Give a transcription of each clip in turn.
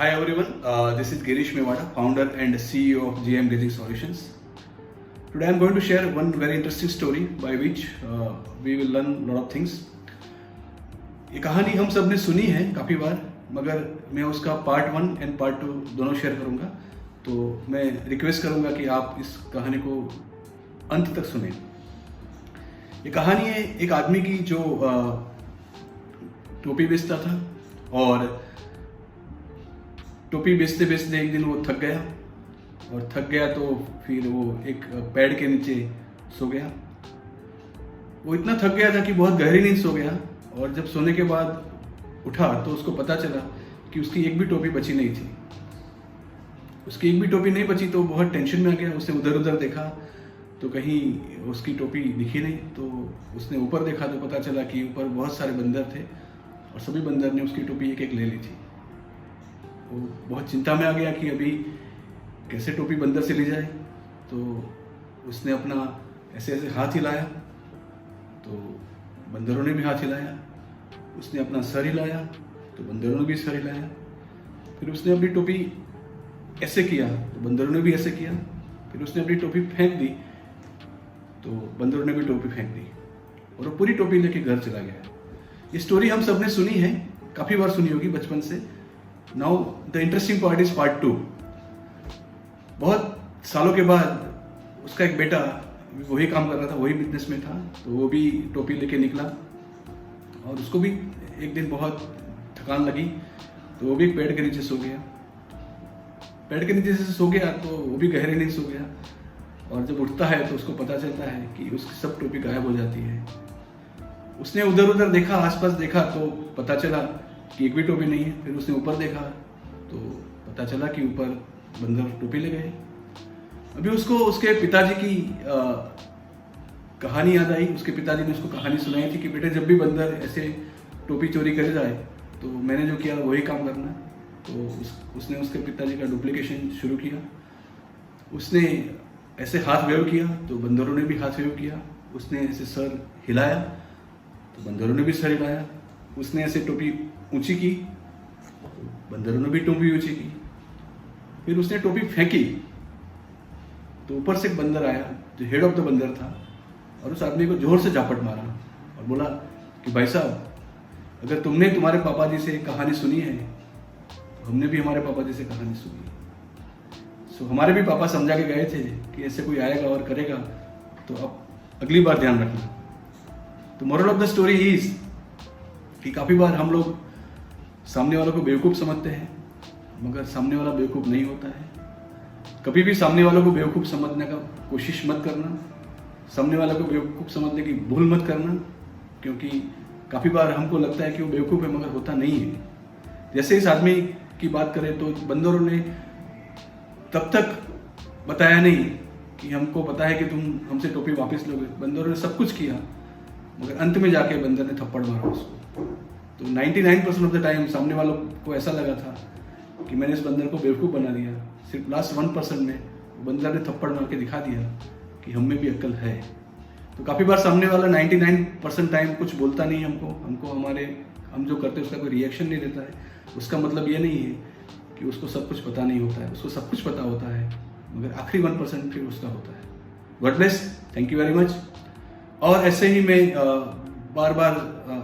Hi everyone, this is Girish Mewada, founder and CEO of GM Glazing Solutions. Today I am going to share one very interesting story by which we will learn a lot of things. ये कहानी हम सब ने सुनी है काफ़ी बार, मगर मैं उसका पार्ट 1 एंड पार्ट 2 दोनों शेयर करूँगा। तो मैं रिक्वेस्ट करूँगा कि आप इस कहानी को अंत तक सुनें। ये कहानी है एक आदमी की जो टोपी बेचता था और टोपी बेचते बेचते एक दिन वो थक गया तो फिर वो एक पेड़ के नीचे सो गया। वो इतना थक गया था कि बहुत गहरी नींद सो गया और जब सोने के बाद उठा तो उसको पता चला कि उसकी एक भी टोपी बची नहीं थी। उसकी एक भी टोपी नहीं बची तो बहुत टेंशन में आ गया। उसने उधर उधर देखा तो कहीं उसकी टोपी दिखी नहीं। तो उसने ऊपर देखा तो पता चला कि ऊपर बहुत सारे बंदर थे और सभी बंदर ने उसकी टोपी एक एक ले ली थी। वो बहुत चिंता में आ गया कि अभी कैसे टोपी बंदर से ली जाए। तो उसने अपना ऐसे ऐसे हाथ हिलाया तो बंदरों ने भी हाथ हिलाया। उसने अपना सर हिलाया तो बंदरों ने भी सर हिलाया। फिर उसने अपनी टोपी ऐसे किया तो बंदरों ने भी ऐसे किया। फिर उसने अपनी टोपी फेंक दी तो बंदरों ने भी टोपी फेंक दी और वो पूरी टोपी लेके घर चला गया। ये स्टोरी हम सब ने सुनी है, काफ़ी बार सुनी होगी बचपन से। Now the interesting part is part 2। बहुत सालों के बाद उसका एक बेटा वही काम कर रहा था, वही बिजनेस में था, तो वो भी टोपी लेके निकला और उसको भी एक दिन बहुत थकान लगी तो वो भी एक पेड़ के नीचे सो गया। पेड़ के नीचे से सो गया तो वो भी गहरे नींद सो गया और जब उठता है तो उसको पता चलता है कि उसकी सब टोपी गायब हो जाती है। उसने उधर उधर देखा, आसपास देखा तो पता चला कि एक भी टोपी नहीं है। फिर उसने ऊपर देखा तो पता चला कि ऊपर बंदर टोपी ले गए। अभी उसको उसके पिताजी की कहानी याद आई। उसके पिताजी ने उसको कहानी सुनाई थी कि बेटे जब भी बंदर ऐसे टोपी चोरी कर जाए तो मैंने जो किया वही काम करना। तो उसने उसके पिताजी का डुप्लीकेशन शुरू किया। उसने ऐसे हाथ वेव किया तो बंदरों ने भी हाथ वेव किया। उसने ऐसे सर हिलाया तो बंदरों ने भी सर हिलाया। उसने ऐसे टोपी ऊंची की तो बंदरों ने भी टोपी ऊंची की। फिर उसने टोपी फेंकी तो ऊपर से एक बंदर आया जो हेड ऑफ द बंदर था और उस आदमी को जोर से झापट मारा और बोला कि भाई साहब, अगर तुमने तुम्हारे पापा जी से कहानी सुनी है तो हमने भी हमारे पापा जी से कहानी सुनी है। सो हमारे भी पापा समझा के गए थे कि ऐसे कोई आएगा और करेगा तो अब अगली बार ध्यान रखना। तो moral of the story is कि काफ़ी बार हम लोग सामने वालों को बेवकूफ़ समझते हैं मगर सामने वाला बेवकूफ़ नहीं होता है। कभी भी सामने वालों को बेवकूफ़ समझने का कोशिश मत करना। सामने वालों को बेवकूफ़ समझने की भूल मत करना, क्योंकि काफ़ी बार हमको लगता है कि वो बेवकूफ़ है मगर होता नहीं है। जैसे इस आदमी की बात करें तो बंदरों ने तब तक बताया नहीं कि हमको पता है कि तुम हमसे टोपी वापस लोगे। बंदरों ने सब कुछ किया मगर अंत में जाके बंदर ने थप्पड़ मारा उसको। तो 99% ऑफ द टाइम सामने वालों को ऐसा लगा था कि मैंने इस बंदर को बेवकूफ़ बना दिया। सिर्फ लास्ट 1% में बंदर ने थप्पड़ मार के दिखा दिया कि हम में भी अक्ल है। तो काफ़ी बार सामने वाला 99% टाइम कुछ बोलता नहीं हमको हम जो करते हैं उसका कोई रिएक्शन नहीं देता है। उसका मतलब ये नहीं है कि उसको सब कुछ पता नहीं होता है। उसको सब कुछ पता होता है मगर आखिरी 1% फिर उसका होता है। God bless, thank you very much. और ऐसे ही मैं बार बार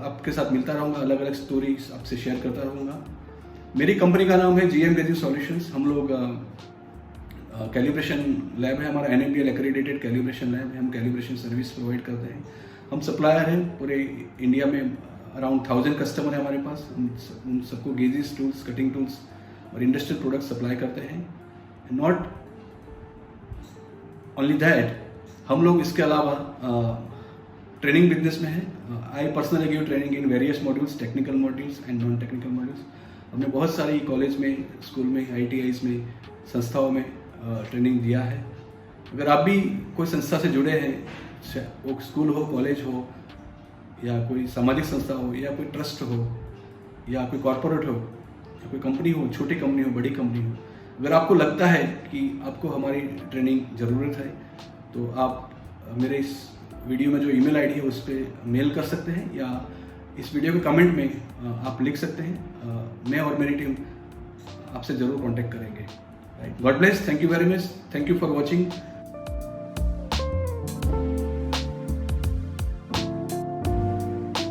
आपके साथ मिलता रहूँगा, अलग अलग स्टोरीज आपसे शेयर करता रहूँगा। मेरी कंपनी का नाम है GM ग्लेजिंग सॉल्यूशंस। हम लोग कैलिब्रेशन लैब है हमारा, NABL एक्रेडिटेड कैलिब्रेशन लैब है। हम कैलिब्रेशन सर्विस प्रोवाइड करते हैं। हम सप्लायर हैं पूरे इंडिया में। अराउंड 1000 कस्टमर है हमारे पास। उन सबको गेजेस, टूल्स, कटिंग टूल्स और इंडस्ट्रियल प्रोडक्ट्स सप्लाई करते हैं। नॉट ओनली दैट, हम लोग इसके अलावा ट्रेनिंग बिजनेस में है। I personally give training in various modules, technical modules and non technical modules. हमने बहुत सारी कॉलेज में, स्कूल में, ITIs में, संस्थाओं में ट्रेनिंग दिया है। अगर आप भी कोई संस्था से जुड़े हैं, वो स्कूल हो, कॉलेज हो या कोई सामाजिक संस्था हो या कोई ट्रस्ट हो या कोई कॉरपोरेट हो या कोई कंपनी हो, छोटी कंपनी हो, बड़ी कंपनी हो, अगर आपको लगता है कि आपको हमारी ट्रेनिंग ज़रूरत है तो आप मेरे इस वीडियो में जो ईमेल आईडी है उस पर मेल कर सकते हैं या इस वीडियो के कमेंट में आप लिख सकते हैं। मैं और मेरी टीम आपसे ज़रूर कांटेक्ट करेंगे। Right, God bless, thank you very much, thank you for watching.